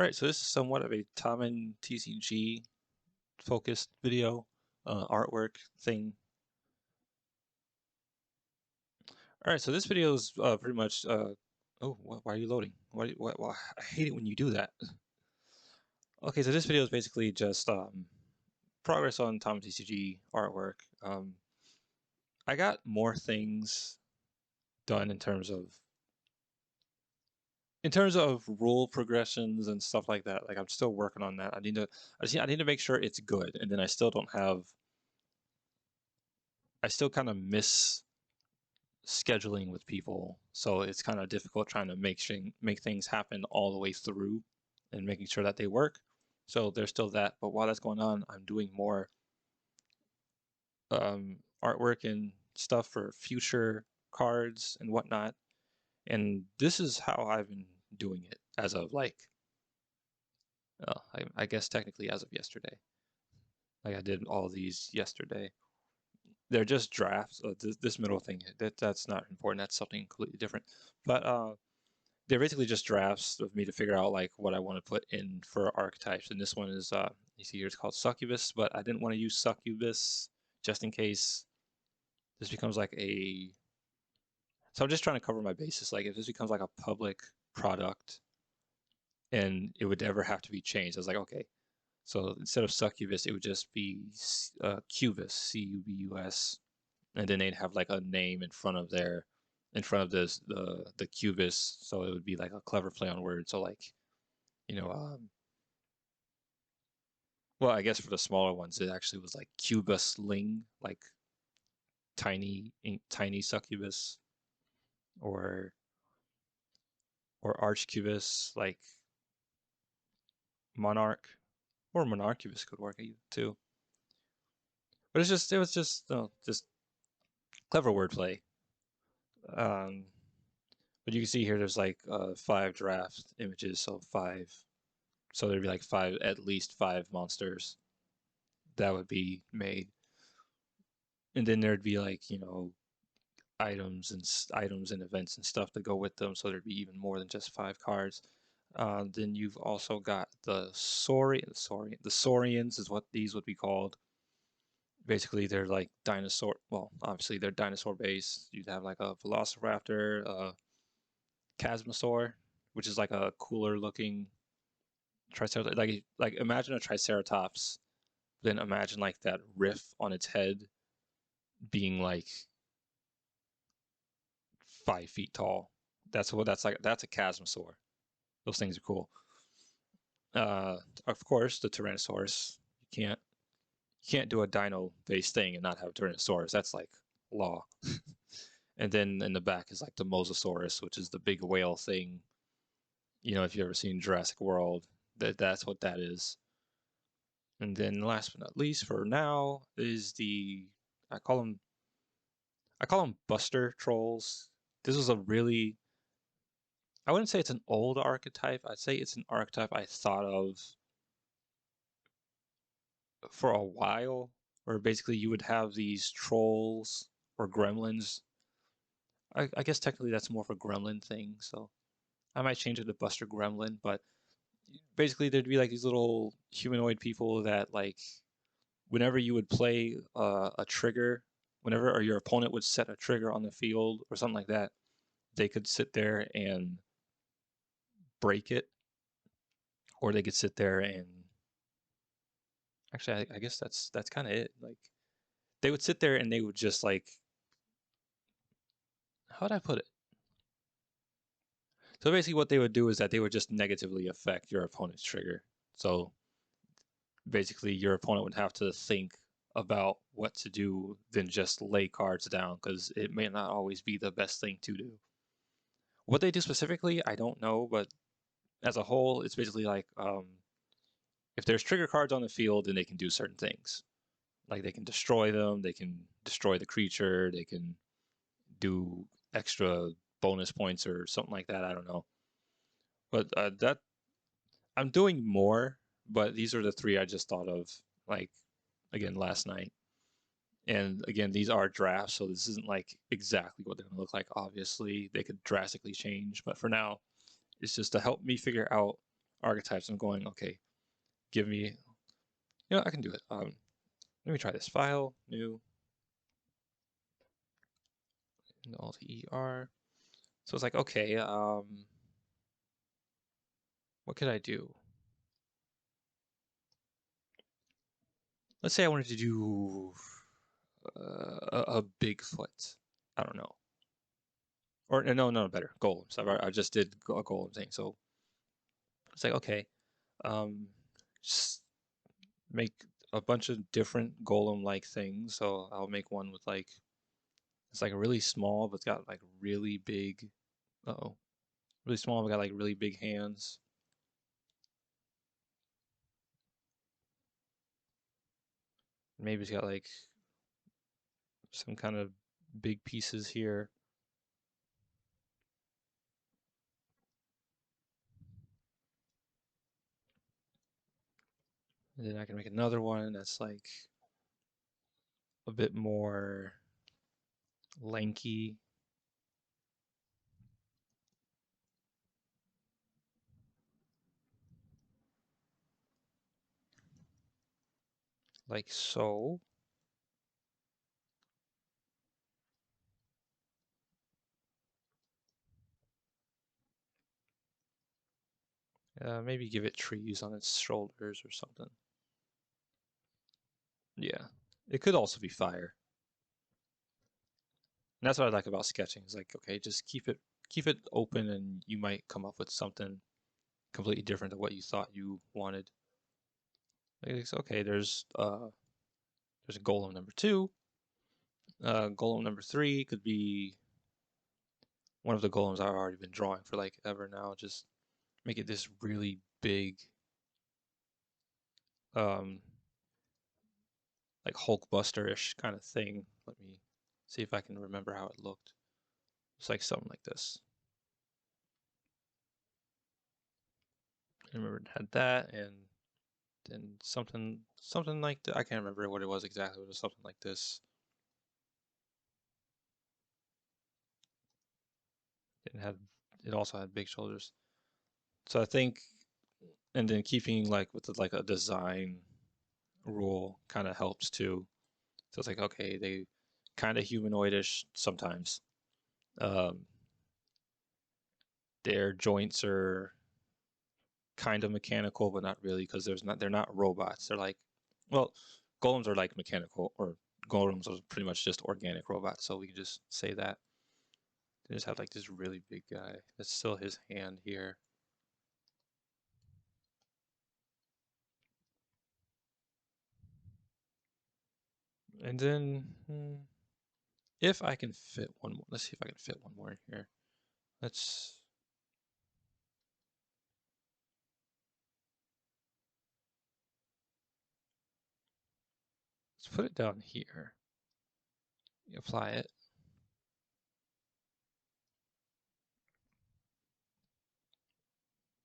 All right, so this is somewhat of a TamenTCG focused video, artwork thing. All right, so this video is pretty much. Oh, why are you loading? Why? I hate it when you do that. Okay, so this video is basically just progress on TamenTCG artwork. I got more things done in terms of rule progressions and stuff like that. Like I'm still working on that. I need to make sure it's good, and then I still don't have. I still kind of miss scheduling with people, so it's kind of difficult trying to make things happen all the way through and making sure that they work. So there's still that, but while that's going on, I'm doing more artwork and stuff for future cards and whatnot. And this is how I've been doing it as of I guess technically as of yesterday. Like I did all these yesterday. They're just drafts. This middle thing that's not important. That's something completely different. But they're basically just drafts of me to figure out like what I want to put in for archetypes. And this one is you see here it's called Succubus, but I didn't want to use Succubus just in case this becomes like a. So I'm just trying to cover my bases. Like if this becomes like a public product and it would never have to be changed, I was like, okay. So instead of Succubus, it would just be Cubus, Cubus, and then they'd have like a name in front of this the Cubus, so it would be like a clever play on words. So like, you know, well, I guess for the smaller ones, it actually was like Cubusling, like tiny succubus, or Archcubus, like monarch, or monarchubus could work too. But it was just clever wordplay. Um, but you can see here, there's like 5 draft images, so five. So there'd be like at least five monsters that would be made, and then there'd be like items and events and stuff to go with them. So there'd be even more than just 5 cards. Then you've also got the Saurians is what these would be called. Basically, they're like dinosaur. Well, obviously they're dinosaur based. You'd have like a Velociraptor, a Chasmosaur, which is like a cooler looking Triceratops. Like imagine a Triceratops, then imagine like that riff on its head being like 5 feet tall. That's what that's like. That's a Chasmosaur. Those things are cool. Of course, the Tyrannosaurus. You can't do a dino-based thing and not have a Tyrannosaurus. That's like law. And then in the back is like the Mosasaurus, which is the big whale thing. If you've ever seen Jurassic World, that's what that is. And then last but not least, for now, is the I call them Buster Trolls. This was a really I wouldn't say it's an old archetype. I'd say it's an archetype I thought of for a while, where basically you would have these trolls or gremlins. I guess technically that's more of a gremlin thing, so I might change it to Buster Gremlin, but basically there'd be like these little humanoid people that like whenever you would play a trigger, whenever or your opponent would set a trigger on the field or something like that, they could sit there and break it, or they could sit there and actually I guess that's kind of it. Like they would sit there and they would just like how would I put it? So basically, what they would do is that they would just negatively affect your opponent's trigger. So basically, your opponent would have to think about what to do than just lay cards down, because it may not always be the best thing to do. What they do specifically, I don't know, but as a whole, it's basically like if there's trigger cards on the field, then they can do certain things. Like they can destroy them, they can destroy the creature, they can do extra bonus points or something like that. I don't know. But that I'm doing more, but these are the 3 I just thought of, like, again, last night. And again, these are drafts, so this isn't like exactly what they're going to look like. Obviously, they could drastically change, but for now, it's just to help me figure out archetypes. I'm going, okay, give me, I can do it. Let me try this. File, new, Alt ER. So it's like, okay, what could I do? Let's say I wanted to do a Bigfoot. I don't know. Or no, better golems. I just did a golem thing, so it's like okay, um, just make a bunch of different golem-like things. So I'll make one with like it's like really small, but it's got like really big. Uh-oh, really small, but got like really big hands. Maybe it's got like some kind of big pieces here. And then I can make another one that's like a bit more lanky. Like so. Maybe give it trees on its shoulders or something. Yeah. It could also be fire. And that's what I like about sketching. It's like, okay, just keep it open and you might come up with something completely different than what you thought you wanted. Like, it's okay, there's a golem number 2. Golem number 3 could be one of the golems I've already been drawing for like ever now. Just make it this really big um like Hulkbuster-ish kind of thing. Let me see if I can remember how it looked. It's like something like this. I remember it had that and something like that. I can't remember what it was exactly. It was something like this. It also had big shoulders. So I think, and then keeping like with like a design rule kind of helps too. So it's like okay, they kind of humanoidish sometimes. Um, their joints are kind of mechanical, but not really because they're not robots. They're like, well, golems are like mechanical, or golems are pretty much just organic robots. So we can just say that. They just have like this really big guy. That's still his hand here. And then if I can fit one more, let's see if I can fit one more in here. Let's put it down here. You apply it.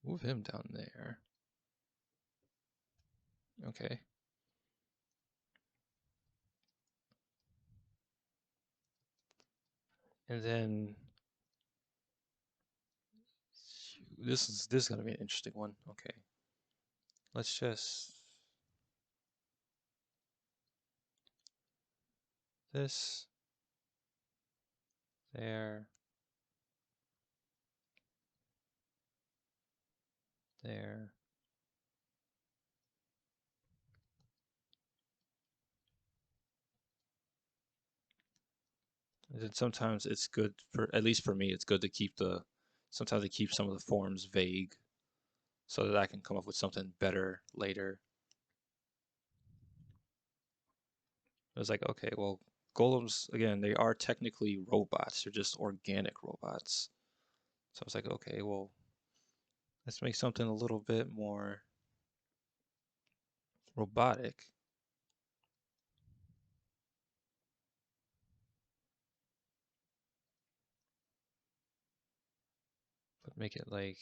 Move him down there. Okay. And then this is gonna be an interesting one. Okay. Let's just this there there. And then sometimes it's good for, at least for me, it's good to keep sometimes I keep some of the forms vague so that I can come up with something better later. It was like, okay, well, golems, again, they are technically robots. They're just organic robots. So I was like, okay, well, let's make something a little bit more robotic. But make it like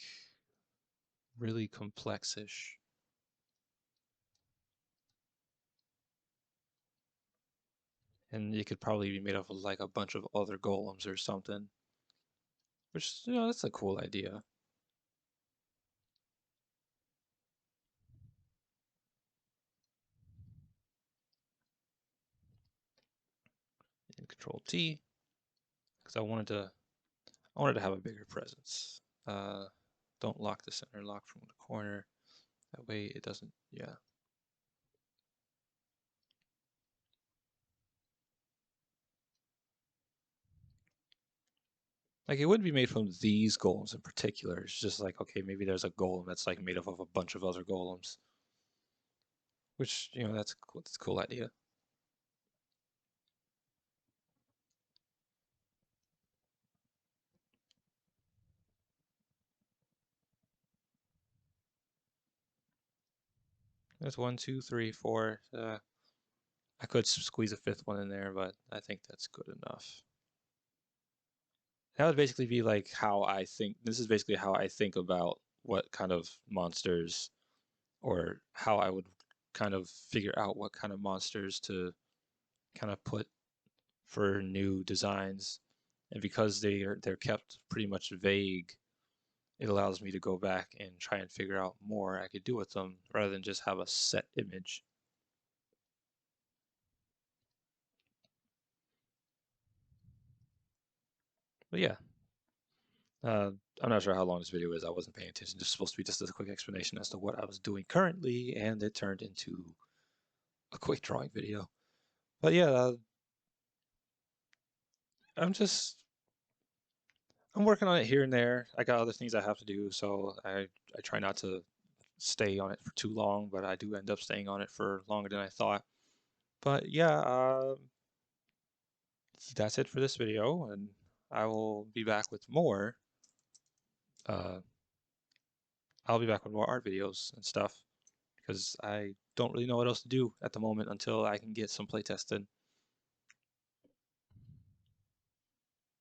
really complex-ish. And it could probably be made up of like a bunch of other golems or something. Which, that's a cool idea. Control T, because I wanted to have a bigger presence. Don't lock the center, lock from the corner. That way it doesn't, yeah. Like it wouldn't be made from these golems in particular. It's just like, okay, maybe there's a golem that's like made up of a bunch of other golems. Which, you know, that's a cool idea. There's 1, 2, 3, 4. I could squeeze a fifth one in there, but I think that's good enough. That would basically be like how I think. This is basically how I think about what kind of monsters, or how I would kind of figure out what kind of monsters to kind of put for new designs. And because they're kept pretty much vague, it allows me to go back and try and figure out more I could do with them rather than just have a set image. But yeah, uh, I'm not sure how long this video is. I wasn't paying attention. This is supposed to be just a quick explanation as to what I was doing currently, and it turned into a quick drawing video. But yeah, I'm just I'm working on it here and there. I got other things I have to do, so I try not to stay on it for too long, but I do end up staying on it for longer than I thought. But yeah, that's it for this video, and I will be back with more. Uh, I'll be back with more art videos and stuff because I don't really know what else to do at the moment until I can get some playtesting.